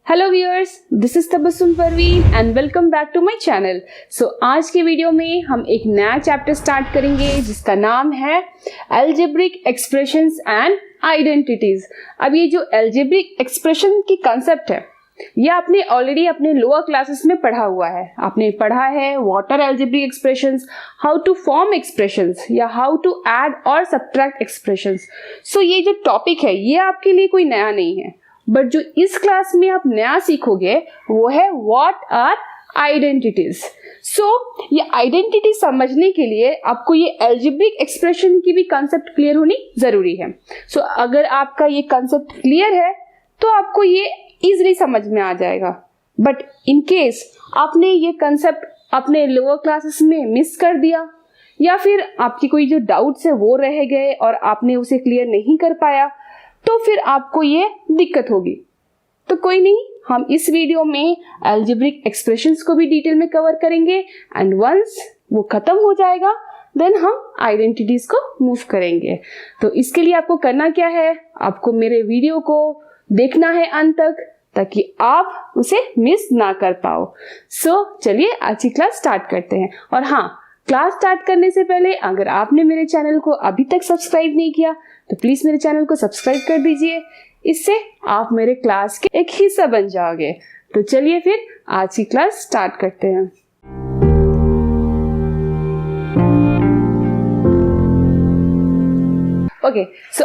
Hello viewers, this is Tabassum Parveen and welcome back to my channel. आज के video में हम एक नया चैप्टर स्टार्ट करेंगे जिसका नाम है अलजेब्रिक एक्सप्रेशंस एंड आइडेंटिटीज। अब ये जो अलजेब्रिक एक्सप्रेशन की कंसेप्ट है ये आपने ऑलरेडी अपने लोअर क्लासेस में पढ़ा हुआ है। आपने पढ़ा है what are algebraic expressions, how to form expressions या हाउ टू ऐड और सब्ट्रैक्ट एक्सप्रेशंस। ये जो टॉपिक है ये आपके लिए कोई नया नहीं है, बट जो इस क्लास में आप नया सीखोगे वो है व्हाट आर आइडेंटिटीज। ये आइडेंटिटी समझने के लिए आपको ये अलजेब्रिक एक्सप्रेशन की भी कंसेप्ट क्लियर होनी जरूरी है। अगर आपका ये कंसेप्ट क्लियर है तो आपको ये इजीली समझ में आ जाएगा। बट इन केस आपने ये कंसेप्ट अपने लोअर क्लासेस में मिस कर दिया या फिर आपकी कोई जो डाउट्स है वो रह गए और आपने उसे क्लियर नहीं कर पाया तो फिर आपको ये दिक्कत होगी। तो कोई नहीं, हम इस वीडियो में अलजेब्रिक एक्सप्रेशंस को भी डिटेल में कवर करेंगे एंड वंस वो खत्म हो जाएगा देन हम आइडेंटिटीज को मूव करेंगे। तो इसके लिए आपको करना क्या है, आपको मेरे वीडियो को देखना है अंत तक ताकि आप उसे मिस ना कर पाओ। चलिए आज की क्लास स्टार्ट करते हैं। और हाँ, क्लास स्टार्ट करने से पहले अगर आपने मेरे चैनल को अभी तक सब्सक्राइब नहीं किया तो प्लीज मेरे चैनल को सब्सक्राइब कर दीजिए, इससे आप मेरे क्लास के एक हिस्सा बन जाओगे। तो चलिए फिर आज की क्लास स्टार्ट करते हैं।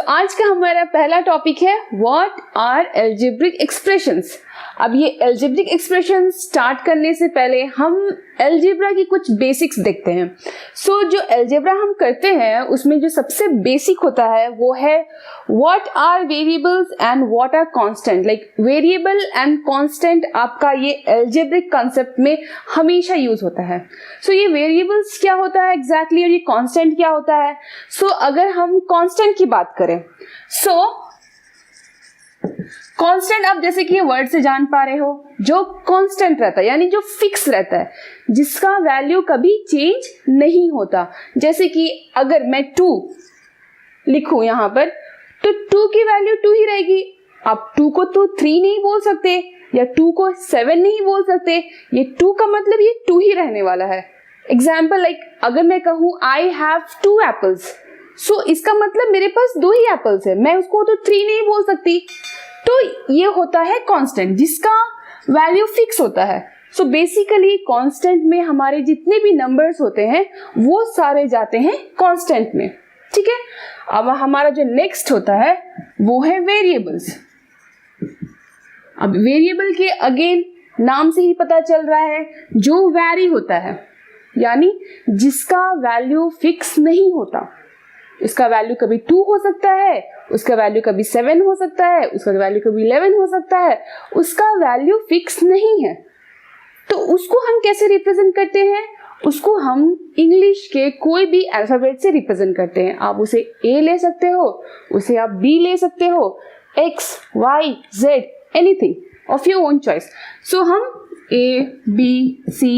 आज का हमारा पहला टॉपिक है व्हाट आर अलजेब्रिक एक्सप्रेशंस। अब ये अलजेब्रिक एक्सप्रेशन स्टार्ट करने से पहले हम अलजेब्रा की कुछ बेसिक्स देखते हैं। जो अलजेब्रा हम करते हैं उसमें जो सबसे बेसिक होता है वो है what are variables and what are constant. Like variable and constant आपका ये अलजेब्रिक कॉन्सेप्ट में हमेशा यूज होता है। ये वेरिएबल्स क्या होता है एग्जैक्टली और ये कांस्टेंट क्या होता है। अगर हम कांस्टेंट की बात करें कांस्टेंट, आप जैसे कि ये वर्ड से जान पा रहे हो, जो कांस्टेंट रहता है यानी जो फिक्स रहता है, जिसका वैल्यू कभी चेंज नहीं होता। जैसे कि अगर मैं 2 लिखूं यहाँ पर तो 2 की वैल्यू 2 ही रहेगी। आप 2 को तो 3 नहीं बोल सकते या 2 को 7 नहीं बोल सकते। ये 2 का मतलब ये 2 ही रहने वाला है। एग्जाम्पल लाइक अगर मैं कहूँ आई हैव 2 एप्पल्स, इसका मतलब मेरे पास 2 ही एप्पल्स है, मैं उसको तो 3 नहीं बोल सकती। तो ये होता है कांस्टेंट जिसका वैल्यू फिक्स होता है। बेसिकली कांस्टेंट में हमारे जितने भी नंबर्स होते हैं वो सारे जाते हैं कांस्टेंट में। ठीक है, अब हमारा जो नेक्स्ट होता है वो है वेरिएबल्स। अब वेरिएबल के अगेन नाम से ही पता चल रहा है जो वैरी होता है यानी जिसका वैल्यू फिक्स नहीं होता। इसका वैल्यू कभी 2 हो सकता है, उसका वैल्यू कभी 7 हो सकता है, उसका वैल्यू कभी 11 हो सकता है, उसका वैल्यू फिक्स नहीं है। तो उसको हम कैसे रिप्रेजेंट करते हैं, उसको हम इंग्लिश के कोई भी अल्फाबेट से रिप्रेजेंट करते हैं। आप उसे A ले सकते हो, उसे आप B ले सकते हो, X, Y, Z, anything of your own choice. हम A, B, C,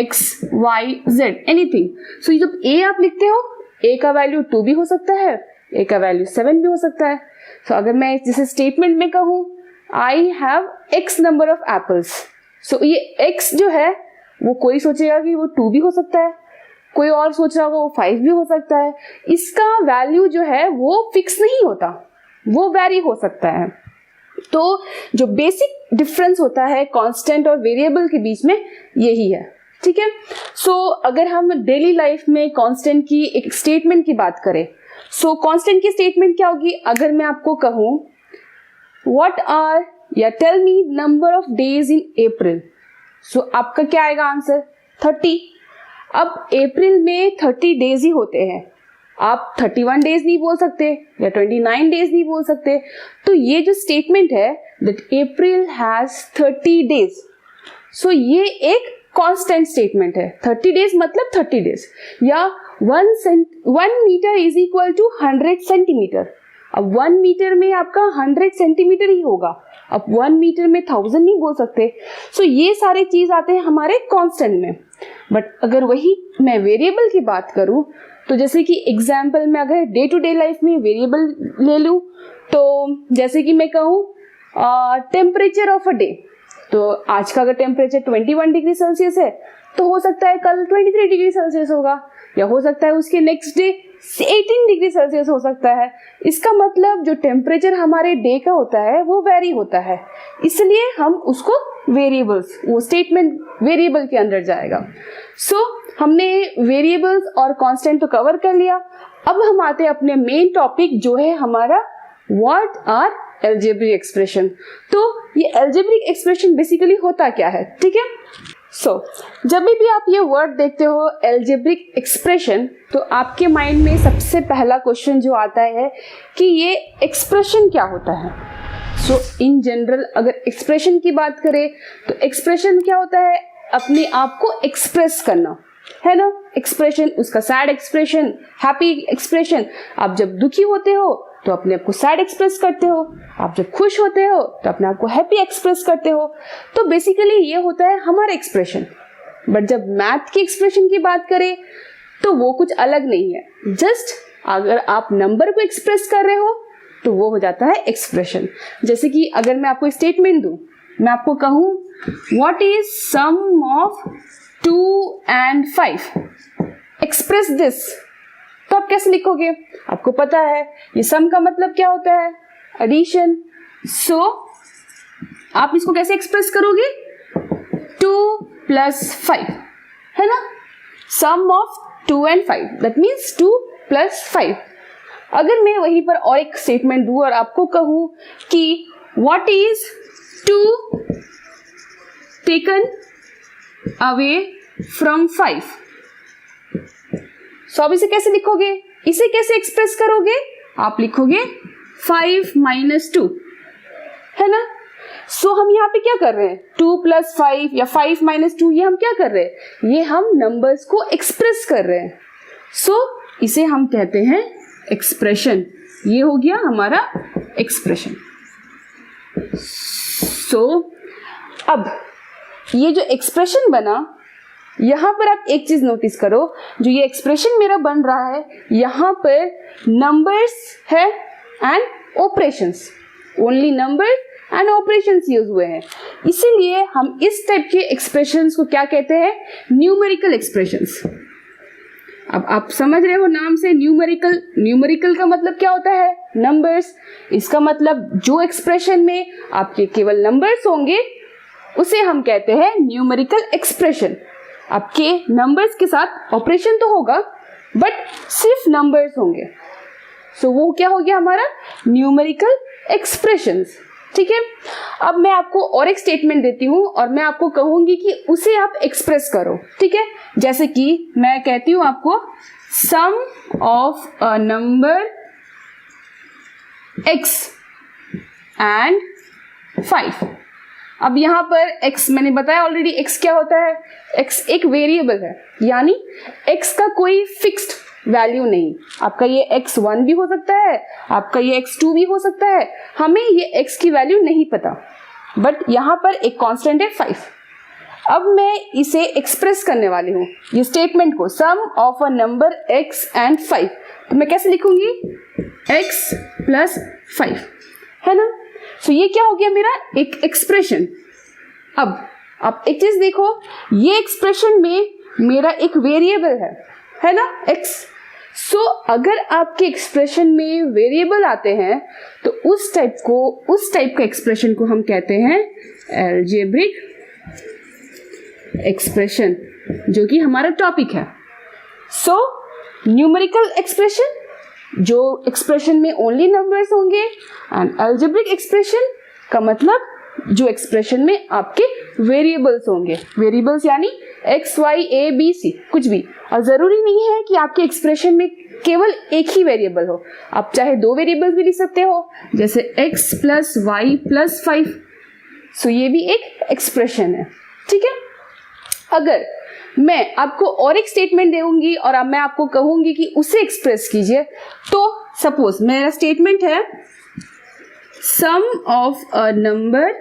X, Y, Z, anything. जब A आप लिखते हो, A का वैल्यू 2 भी हो सकता है, A का वैल्यू 7 भी हो सकता है। अगर मैं जैसे स्टेटमेंट में कहूँ I have X number of apples, ये X जो है वो कोई सोचेगा कि वो 2 भी हो सकता है, कोई और सोच रहा होगा वो 5 भी हो सकता है। इसका वैल्यू जो है वो फिक्स नहीं होता, वो वेरी हो सकता है। तो जो बेसिक डिफरेंस होता है कांस्टेंट और वेरिएबल के बीच में यही है। ठीक है, अगर हम डेली लाइफ में कांस्टेंट की एक स्टेटमेंट की बात करें, कांस्टेंट की स्टेटमेंट क्या होगी। अगर मैं आपको कहूं व्हाट आर या tell me number of days in April, आपका क्या आएगा आंसर 30। अब अप्रैल में 30 डेज ही होते हैं, आप 31 डेज नहीं बोल सकते या 29 डेज नहीं बोल सकते। तो ये जो स्टेटमेंट है दैट अप्रैल हैज 30 डेज, ये एक कांस्टेंट स्टेटमेंट है। 30 डेज मतलब 30 डेज, या 1 metre is equal to 100 centimetre. अब 1 मीटर में आपका 100 सेंटीमीटर ही होगा, अब 1 मीटर में 1000 नहीं बोल सकते। ये सारे चीज आते हैं हमारे कांस्टेंट में। बट अगर वही मैं वेरिएबल की बात करूं तो जैसे कि एग्जाम्पल में अगर डे टू डे लाइफ में वेरिएबल ले लूं तो जैसे कि मैं कहूँ टेम्परेचर ऑफ अ डे, तो आज का अगर टेम्परेचर 21 डिग्री सेल्सियस है तो हो सकता है कल 23 डिग्री सेल्सियस होगा, या हो सकता है उसके नेक्स्ट डे 18 डिग्री सेल्सियस हो सकता है। इसका मतलब जो टेम्परेचर हमारे डे का होता है वो वेरी होता है, इसलिए हम उसको वेरिएबल्स, वो स्टेटमेंट वेरिएबल के अंदर जाएगा। सो हमने वेरिएबल्स और कांस्टेंट तो कवर कर लिया। अब हम आते हैं अपने मेन टॉपिक जो है हमारा व्हाट आर एल्जेब्रिक एक्सप्रेशन। तो ये एल्जेब्रिक एक्सप्रेशन बेसिकली होता क्या है, ठीक है। जब भी आप ये वर्ड देखते हो एल्जेब्रिक एक्सप्रेशन, तो आपके माइंड में सबसे पहला क्वेश्चन जो आता है कि ये एक्सप्रेशन क्या होता है। इन जनरल अगर एक्सप्रेशन की बात करें तो एक्सप्रेशन क्या होता है, अपने आप को एक्सप्रेस करना, है ना। एक्सप्रेशन, उसका सैड एक्सप्रेशन, हैप्पी एक्सप्रेशन। आप जब दुखी होते हो तो अपने आप को सैड एक्सप्रेस करते हो, आप जब खुश होते हो तो अपने आप को हैप्पी एक्सप्रेस करते हो। तो बेसिकली ये होता है हमारा एक्सप्रेशन। बट जब मैथ की एक्सप्रेशन की बात करें तो वो कुछ अलग नहीं है। जस्ट अगर आप नंबर को एक्सप्रेस कर रहे हो तो वो हो जाता है एक्सप्रेशन। जैसे कि अगर मैं आपको स्टेटमेंट दूं, मैं आपको कहूं what is sum of 2 and 5, express this, तो आप कैसे लिखोगे। आपको पता है ये सम का मतलब क्या होता है, एडिशन। सो आप इसको कैसे एक्सप्रेस करोगे, 2 + 5, है ना। सम ऑफ 2 and 5 दैट मीन्स 2 + 5। अगर मैं वहीं पर और एक स्टेटमेंट दूं और आपको कहूं कि what is 2 taken away from 5, सो अब इसे कैसे लिखोगे, इसे कैसे एक्सप्रेस करोगे, आप लिखोगे 5 - 2, है ना। सो हम यहाँ पे क्या कर रहे हैं, 2 + 5 या 5 - 2, ये हम क्या कर रहे हैं, ये हम नंबर्स को एक्सप्रेस कर रहे हैं। सो इसे हम कहते हैं एक्सप्रेशन। ये हो गया हमारा एक्सप्रेशन। सो अब ये जो एक्सप्रेशन बना, यहाँ पर आप एक चीज नोटिस करो, जो ये एक्सप्रेशन मेरा बन रहा है यहाँ पर नंबर्स है and operations, only numbers and operations use हुए हैं। इसीलिए हम इस टाइप के एक्सप्रेशंस को क्या कहते हैं, न्यूमेरिकल एक्सप्रेशंस। अब आप समझ रहे हो नाम से, न्यूमेरिकल, न्यूमेरिकल का मतलब क्या होता है, नंबर्स। इसका मतलब जो एक्सप्रेशन में आपके केवल नंबर्स होंगे उसे हम कहते हैं न्यूमेरिकल एक्सप्रेशन। आपके नंबर्स के साथ ऑपरेशन तो होगा बट सिर्फ नंबर्स होंगे। सो वो क्या हो गया हमारा न्यूमेरिकल एक्सप्रेशंस, ठीक है। अब मैं आपको और एक स्टेटमेंट देती हूँ और मैं आपको कहूंगी कि उसे आप एक्सप्रेस करो, ठीक है। जैसे कि मैं कहती हूँ आपको sum of a number x and 5। अब यहाँ पर x मैंने बताया ऑलरेडी, x क्या होता है, x एक वेरिएबल है, यानी x का कोई फिक्स्ड वैल्यू नहीं। आपका ये x1 भी हो सकता है, आपका ये x2 भी हो सकता है, हमें ये x की वैल्यू नहीं पता। बट यहाँ पर एक कांस्टेंट है 5। अब मैं इसे एक्सप्रेस करने वाली हूँ, ये स्टेटमेंट को, sum of a number x and 5। तो मैं कैसे लिखूंगी, x + 5, है ना। सो ये क्या हो गया मेरा एक एक्सप्रेशन। अब आप एक चीज देखो, ये एक्सप्रेशन में मेरा एक वेरिएबल है ना, x। सो अगर आपके एक्सप्रेशन में वेरिएबल आते हैं तो उस टाइप का एक्सप्रेशन को हम कहते हैं एल्जेब्रिक एक्सप्रेशन, जो कि हमारा टॉपिक है। सो न्यूमेरिकल एक्सप्रेशन, जो एक्सप्रेशन में ओनली नंबर्स होंगे, एंड अलजेब्रिक एक्सप्रेशन का मतलब जो एक्सप्रेशन में आपके वेरिएबल्स होंगे। वेरिएबल्स यानी x, y, a, b, c, कुछ भी। और जरूरी नहीं है कि आपके एक्सप्रेशन में केवल एक ही वेरिएबल हो, आप चाहे 2 वेरिएबल्स भी लिख सकते हो, जैसे x + y + 5। सो ये भी एक एक्सप्रेशन है, ठीक है। अगर मैं आपको और एक स्टेटमेंट दूंगी और अब मैं आपको कहूंगी कि उसे एक्सप्रेस कीजिए, तो सपोज मेरा स्टेटमेंट है sum of a number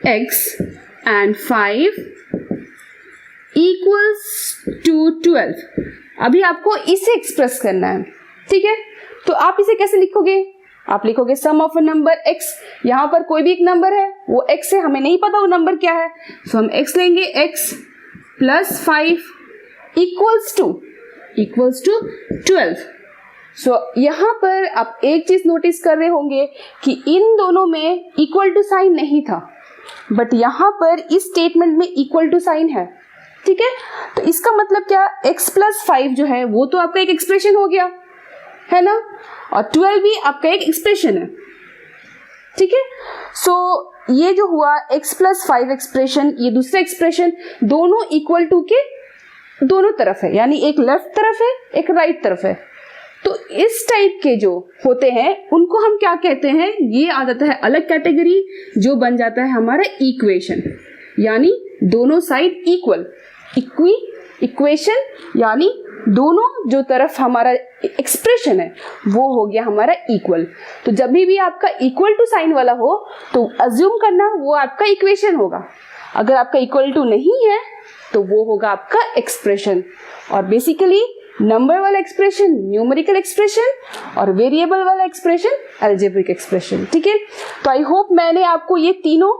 x and 5 = 12। अभी आपको इसे एक्सप्रेस करना है, ठीक है। तो आप इसे कैसे लिखोगे, आप लिखोगे सम ऑफ अ नंबर x, यहाँ पर कोई भी एक नंबर है वो x है, हमें नहीं पता वो नंबर क्या है, सो हम x लेंगे, x प्लस 5 इक्वल्स टू 12। सो यहाँ पर आप एक चीज नोटिस कर रहे होंगे कि इन दोनों में इक्वल टू साइन नहीं था, बट यहाँ पर इस स्टेटमेंट में इक्वल टू साइन है। ठीक है, तो इसका मतलब क्या, x प्लस 5 जो है वो तो आपका एक एक्सप्रेशन हो गया है ना, और 12 भी आपका एक एक्सप्रेशन है। ठीक है, सो ये जो हुआ x प्लस 5 एक्सप्रेशन, ये दूसरा एक्सप्रेशन, दोनों इक्वल टू के दोनों तरफ है, यानी एक लेफ्ट तरफ है एक राइट तरफ है। तो इस टाइप के जो होते हैं उनको हम क्या कहते हैं, ये आ जाता है अलग कैटेगरी, जो बन जाता है हमारा इक्वेशन, यानी दोनों साइड इक्वल, इक्वेशन यानी दोनों जो तरफ हमारा एक्सप्रेशन है वो हो गया हमारा इक्वल। तो जब भी आपका इक्वल टू साइन वाला हो तो अज्यूम करना वो आपका इक्वेशन होगा, अगर आपका इक्वल टू नहीं है तो वो होगा आपका एक्सप्रेशन। और बेसिकली नंबर वाला एक्सप्रेशन न्यूमेरिकल एक्सप्रेशन और वेरिएबल वाला एक्सप्रेशन अलजेब्रिक एक्सप्रेशन। ठीक है, तो आई होप मैंने आपको ये तीनों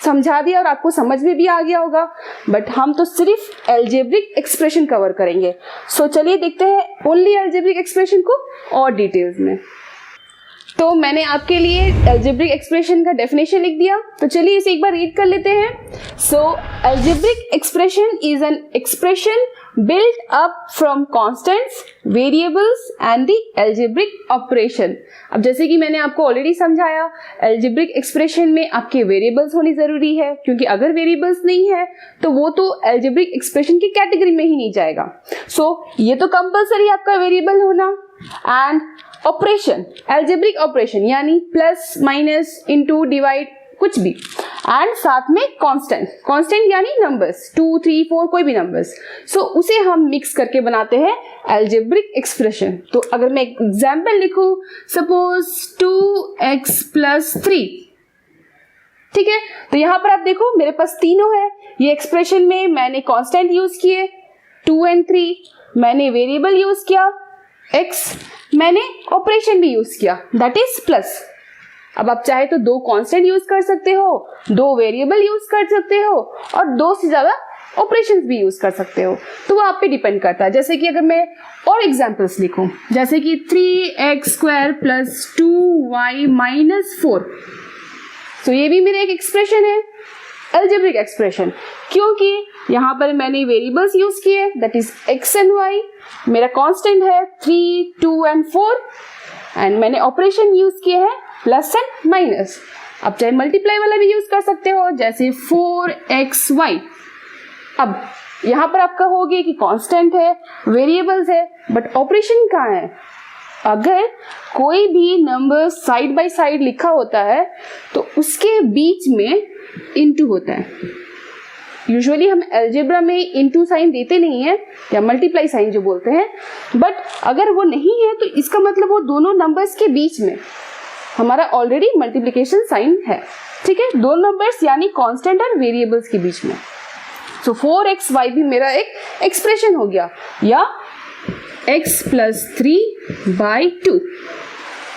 समझा दिया और आपको समझ में भी आ गया होगा, बट हम तो सिर्फ अलजेब्रिक एक्सप्रेशन कवर करेंगे। सो चलिए देखते हैं ओनली अलजेब्रिक एक्सप्रेशन को और डिटेल्स में। तो मैंने आपके लिए अलजेब्रिक एक्सप्रेशन का डेफिनेशन लिख दिया, तो चलिए इसे एक बार रीड कर लेते हैं। So algebraic expression is an expression built up from constants, variables and the algebraic operation। अब जैसे कि मैंने आपको ऑलरेडी समझाया, algebraic एक्सप्रेशन में आपके वेरिएबल्स होनी जरूरी है, क्योंकि अगर वेरिएबल्स नहीं है तो वो तो algebraic एक्सप्रेशन की कैटेगरी में ही नहीं जाएगा। सो ये तो कंपलसरी आपका वेरिएबल होना, एंड ऑपरेशन algebraic ऑपरेशन यानी प्लस माइनस इंटू डिवाइड कुछ भी, एंड साथ में कांस्टेंट यानी नंबर्स 2 3 4 कोई भी नंबर्स, सो उसे हम मिक्स करके बनाते हैं अलजेब्रिक एक्सप्रेशन। तो अगर मैं एक एग्जांपल लिखूं, सपोज 2x प्लस 3, ठीक है, तो यहां पर आप देखो मेरे पास तीनों है, ये एक्सप्रेशन में मैंने कांस्टेंट यूज किए 2 और 3, मैंने वेरिएबल यूज किया x, मैंने ऑपरेशन भी यूज किया दैट इज प्लस। अब आप चाहे तो 2 कांस्टेंट यूज कर सकते हो, 2 वेरिएबल यूज कर सकते हो और 2 से ज्यादा ऑपरेशंस भी यूज कर सकते हो, तो वो आप पे डिपेंड करता है। जैसे कि अगर मैं और एग्जांपल्स लिखूं, जैसे कि 3x square plus 2y minus 4, तो ये भी मेरा एक एक्सप्रेशन है अलजेब्रिक एक्सप्रेशन, क्योंकि यहाँ पर मैंने वेरिएबल्स यूज किए that is x and y, मेरा कांस्टेंट है 3 2 एंड 4, एंड मैंने ऑपरेशन यूज किए हैं प्लस एंड माइनस। अब चाहे मल्टीप्लाई वाला भी यूज कर सकते हो, जैसे 4xy। अब यहाँ पर आपका हो गया कि कांस्टेंट है, वेरिएबल्स है, बट ऑपरेशन कहाँ है। अगर कोई भी नंबर साइड बाय साइड लिखा होता है तो उसके बीच में इनटू होता है। यूजुअली हम अलजेब्रा में इनटू साइन देते नहीं है, या मल्टीप्लाई साइन जो बोलते हैं, बट अगर वो नहीं है तो इसका मतलब वो दोनों नंबर्स के बीच में हमारा ऑलरेडी मल्टीप्लिकेशन साइन है। ठीक है, 2 नंबर्स यानी कांस्टेंट और वेरिएबल्स के बीच में। सो 4xy भी मेरा एक एक्सप्रेशन हो गया, या x प्लस 3/2,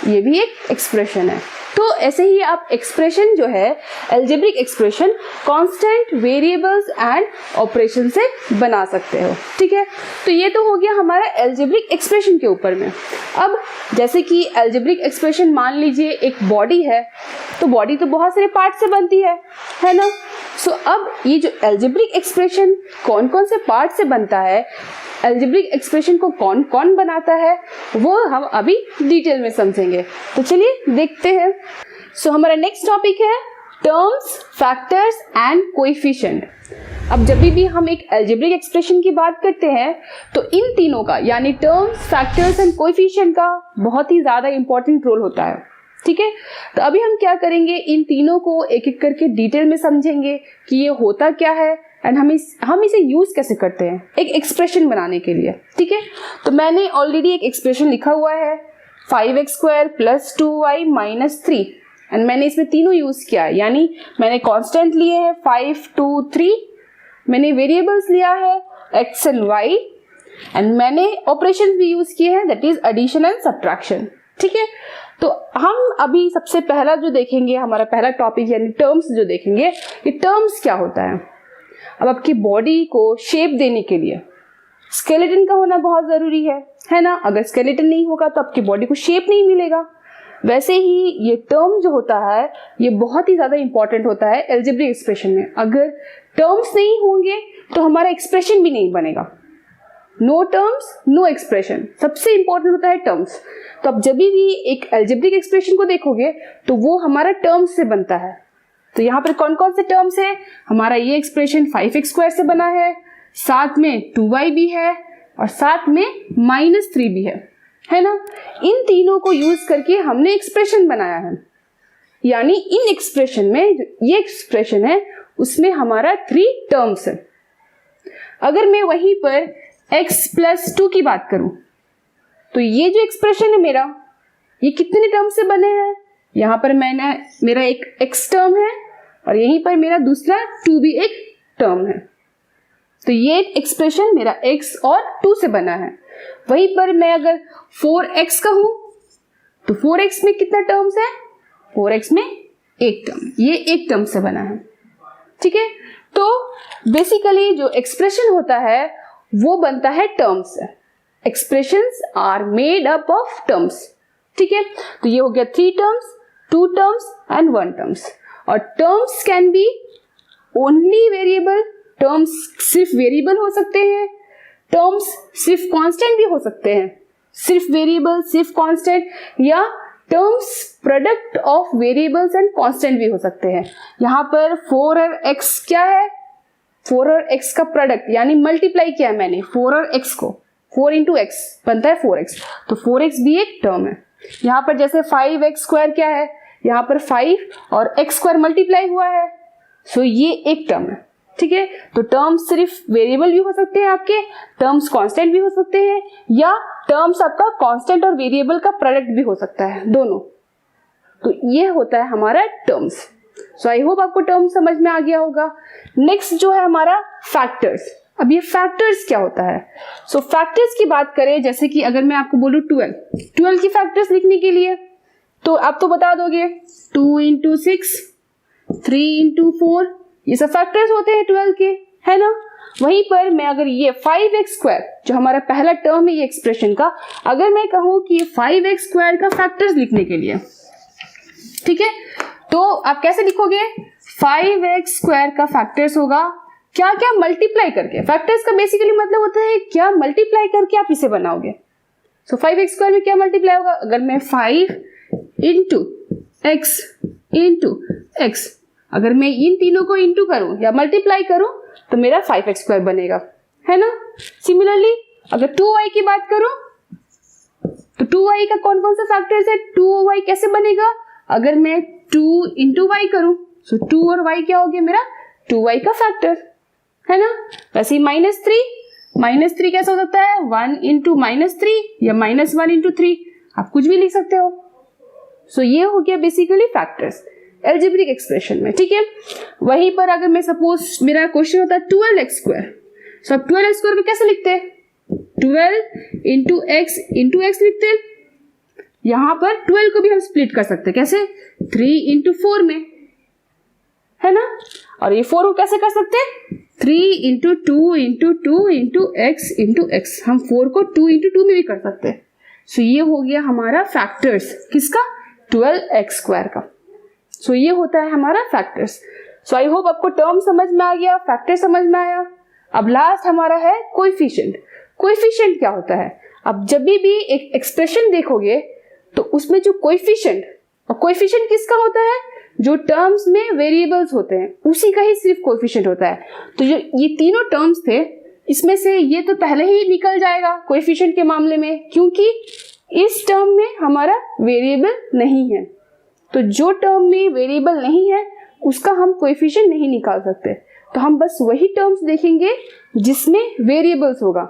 ये भी एक एक्सप्रेशन है। तो ऐसे ही आप एक्सप्रेशन जो है algebraic expression constant, variables and operation से बना सकते हो। ठीक है, तो ये तो हो गया हमारा अलजेब्रिक एक्सप्रेशन के ऊपर में। अब जैसे कि अलजेब्रिक एक्सप्रेशन मान लीजिए एक बॉडी है, तो बॉडी तो बहुत सारे पार्ट से बनती है ना। सो अब ये जो अलजेब्रिक एक्सप्रेशन कौन कौन से पार्ट से बनता है, अलजेब्रिक एक्सप्रेशन को कौन कौन बनाता है, वो हम अभी डिटेल में समझेंगे। तो चलिए देखते हैं। सो हमारा नेक्स्ट टॉपिक है टर्म्स, फैक्टर्स एंड कोएफिशिएंट। अब जब भी हम एक अलजेब्रिक एक्सप्रेशन की बात करते हैं तो इन तीनों का यानी टर्म्स, फैक्टर्स एंड कोएफिशिएंट का बहुत ही ज्यादा इंपॉर्टेंट रोल होता है। ठीक है, तो अभी हम क्या करेंगे, इन तीनों को एक एक करके डिटेल में समझेंगे कि ये होता क्या है एंड हम इसे यूज कैसे करते हैं एक एक्सप्रेशन बनाने के लिए। ठीक है, तो मैंने ऑलरेडी एक एक्सप्रेशन लिखा हुआ है 5x square plus 2y minus 3, and मैंने इसमें तीनों यूज किया है, यानी मैंने कांस्टेंट लिए हैं 5 2 3, मैंने वेरिएबल्स लिया है x एंड y, एंड मैंने ऑपरेशन भी यूज किए हैं that is addition and subtraction. ठीक है, तो हम अभी सबसे पहला जो देखेंगे, हमारा पहला टॉपिक यानी टर्म्स जो देखेंगे, ये टर्म्स क्या होता है। अब आपकी बॉडी को शेप देने के लिए स्केलेटन का होना बहुत जरूरी है ना। अगर स्केलेटन नहीं होगा तो आपकी बॉडी को शेप नहीं मिलेगा। वैसे ही ये टर्म जो होता है ये बहुत ही ज्यादा इंपॉर्टेंट होता है एल्जेब्रिक एक्सप्रेशन में। अगर टर्म्स नहीं होंगे तो हमारा एक्सप्रेशन भी नहीं बनेगा। नो टर्म्स नो एक्सप्रेशन, सबसे इंपॉर्टेंट होता है टर्म्स। तो आप जब भी एक एल्जेब्रिक एक्सप्रेशन को देखोगे तो वो हमारा टर्म्स से बनता है। तो यहाँ पर कौन कौन से टर्म्स है, हमारा ये एक्सप्रेशन 5x² से बना है, साथ में 2y भी है और साथ में -3 भी है ना। इन तीनों को यूज करके हमने एक्सप्रेशन बनाया है। यानी इन एक्सप्रेशन में ये एक्सप्रेशन है उसमें हमारा 3 टर्म्स है। अगर मैं वहीं पर x+2 की बात करूं तो ये जो एक्सप्रेशन है मेरा, ये कितने टर्म से बने हैं। यहां पर मेरा एक x टर्म है और यहीं पर मेरा दूसरा 2 भी एक टर्म है। तो ये एक्सप्रेशन मेरा x और 2 से बना है। वहीं पर मैं अगर 4x कहूं तो 4x में कितना टर्म्स है, 4x में एक टर्म, ये एक टर्म से बना है। ठीक है, तो बेसिकली जो एक्सप्रेशन होता है वो बनता है टर्म्स से। Expressions are made up of terms. ठीक है, तो ये हो गया 3 टर्म्स, 2 टर्म्स एंड 1 टर्म्स। और terms can be only variable, terms सिर्फ वेरिएबल हो सकते हैं, टर्म्स सिर्फ कांस्टेंट भी हो सकते हैं, सिर्फ वेरिएबल सिर्फ कांस्टेंट, या terms product of variables and constant भी हो सकते हैं। यहाँ पर 4 और x क्या है, 4 और x का प्रोडक्ट यानी मल्टीप्लाई किया है मैंने 4 और x को, 4 into x बनता है 4x, तो 4x भी एक टर्म है। यहाँ पर जैसे 5x² क्या है, यहाँ पर 5 और x² मल्टीप्लाई हुआ है, सो ये एक टर्म है। ठीक है, तो टर्म्स सिर्फ वेरिएबल भी हो सकते हैं आपके, टर्म्स कांस्टेंट भी हो सकते हैं, या टर्म्स आपका कांस्टेंट और वेरिएबल का प्रोडक्ट भी हो सकता है, दोनों। तो ये होता है हमारा टर्म्स। सो आई होप आपको टर्म समझ में आ गया होगा। नेक्स्ट जो है हमारा फैक्टर्स। अब ये फैक्टर्स क्या होता है, सो फैक्टर्स की बात करें, जैसे कि अगर मैं आपको बोलूं 12 की फैक्टर्स लिखने के लिए, तो आप तो बता दोगे 2 into 6, 3 into 4, ये सब फैक्टर्स होते हैं 12 के, है ना। वहीं पर मैं अगर ये 5x² जो हमारा पहला टर्म है ये एक्सप्रेशन का, अगर मैं कहूं कि 5x² का फैक्टर्स लिखने के लिए, ठीक है, तो आप कैसे लिखोगे, 5x² का फैक्टर्स होगा क्या क्या मल्टीप्लाई करके। फैक्टर्स का बेसिकली मतलब होता है क्या मल्टीप्लाई करके आप इसे बनाओगे। सो 5x² में क्या मल्टीप्लाई होगा, अगर मैं 5 into x अगर मैं इन तीनों को इंटू करूं या मल्टीप्लाई करूं तो मेरा 5x² बनेगा, है ना। सिमिलरली अगर 2y की बात करूं तो 2y का कौन कौन सा फैक्टर्स है, 2y कैसे बनेगा, अगर मैं 2 into y करूं तो 2 और y क्या हो गया मेरा 2y का फैक्टर, है ना। वैसे ही -3 कैसे हो सकता है, 1 into -3 या -1 into 3, आप कुछ भी लिख सकते हो। सो ये हो गया बेसिकली फैक्टर्स एल्जेब्रिक एक्सप्रेशन में। ठीक है, वहीं पर अगर मैं सपोज मेरा क्वेश्चन होता है 12x², सो अब 12x² को कैसे लिखते हैं, 12 into x लिखते हैं। यहां पर 12 को भी हम स्प्लिट कर सकते हैं, कैसे, 3 into 4 में, है ना। और ये 4 को कैसे कर सकते हैं, 3 into 2 into 2 into x, हम 4 को 2 into 2 में भी कर सकते हैं। सो ये हो गया हमारा फैक्टर्स किसका, 12x² का। सो ये होता है हमारा फैक्टर्स। सो आई होप आपको टर्म समझ में आ गया, फैक्टर समझ में आया। अब लास्ट हमारा है कोएफिशिएंट। कोएफिशिएंट क्या होता है, अब जब भी एक एक्सप्रेशन देखोगे तो उसमें जो कोएफिशिएंट, और कोएफिशिएंट किसका होता है, जो टर्म्स में वेरिएबल्स होते हैं उसी का ही सिर्फ कोएफिशिएंट होता है। तो जो ये तीनों टर्म्स थे इसमें से ये तो पहले ही निकल जाएगा कोएफिशिएंट के मामले में, क्योंकि इस टर्म में हमारा वेरिएबल नहीं है। तो जो टर्म में वेरिएबल नहीं है उसका हम कोएफिशिएंट नहीं निकाल सकते, तो हम बस वही टर्म्स देखेंगे जिसमें वेरिएबल्स होगा।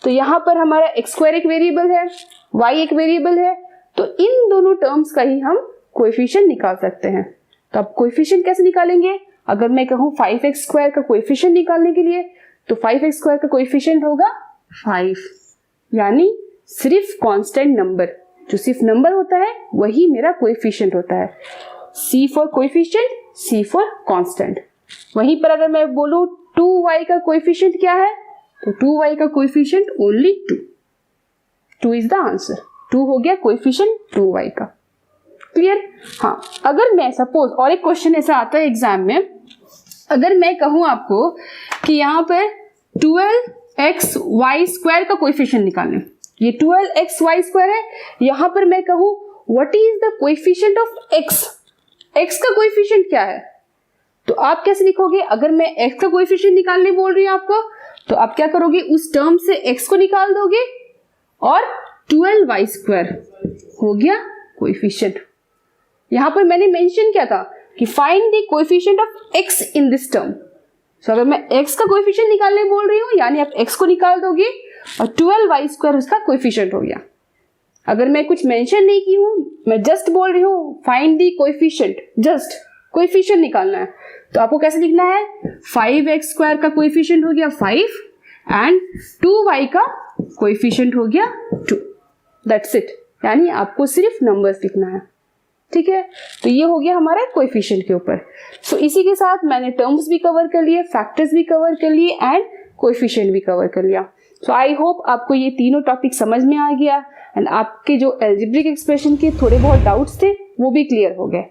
तो यहाँ पर हमारा x² एक वेरिएबल है, y एक वेरिएबल है, तो इन दोनों टर्म्स का ही हम कोएफिशिएंट निकाल सकते हैं। तो अब कोएफिशिएंट कैसे निकालेंगे, अगर मैं कहूँ 5x² का कोएफिशिएंट निकालने के लिए, तो 5x² का कोएफिशिएंट होगा 5, यानी सिर्फ कांस्टेंट नंबर, जो सिर्फ नंबर होता है वही मेरा कोएफिशिएंट होता है। C for coefficient, C for constant. वहीं पर अगर मैं बोलूं 2y का कोएफिशिएंट क्या है, तो 2y का coefficient only 2। 2 is the answer. 2 हो गया कोएफिशिएंट 2y का। क्लियर? हाँ, अगर मैं सपोज, और एक क्वेश्चन ऐसा आता है एग्जाम में, अगर मैं कहूं आपको कि यहाँ पे 12xy² का कोएफिशिएंट निकालना, ये 12xy² है, यहां पर मैं कहूं what is the coefficient of x, x का कोएफिशिएंट क्या है, तो आप कैसे लिखोगे? अगर मैं x का कोएफिशिएंट निकालने बोल रही हूं आपको, तो आप क्या करोगे? उस टर्म से x को निकाल दोगे और 12y² हो गया कोएफिशिएंट। यहां पर मैंने मेंशन किया था कि find the coefficient of x in this term. So अगर मैं x का कोएफिशिएंट निकालने बोल रही हूं, यानी आप x को निकाल दोगे और 12y² उसका कोएफिशिएंट हो गया। अगर मैं कुछ मेंशन नहीं की हूं, मैं जस्ट बोल रही हूं find the coefficient, just coefficient निकालना है, तो आपको कैसे लिखना है? 5x² का कोएफिशिएंट हो गया 5 एंड 2y का कोएफिशिएंट हो गया 2। That's it. यानी आपको सिर्फ नंबर्स लिखना है। ठीक है, तो ये हो गया हमारा कोएफिशिएंट के ऊपर। सो इसी के साथ मैंने टर्म्स भी कवर कर लिए, फैक्टर्स भी कवर कर लिए एंड कोएफिशिएंट भी कवर कर लिया। सो आई होप आपको ये तीनों टॉपिक समझ में आ गया एंड आपके जो अलजेब्रिक एक्सप्रेशन के थोड़े बहुत डाउट्स थे वो भी क्लियर हो गए।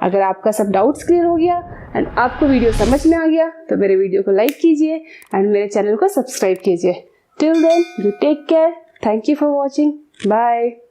अगर आपका सब डाउट्स क्लियर हो गया एंड आपको वीडियो समझ में आ गया तो मेरे वीडियो को लाइक कीजिए एंड मेरे चैनल को सब्सक्राइब कीजिए। Till then you take care. Thank you for watching. Bye.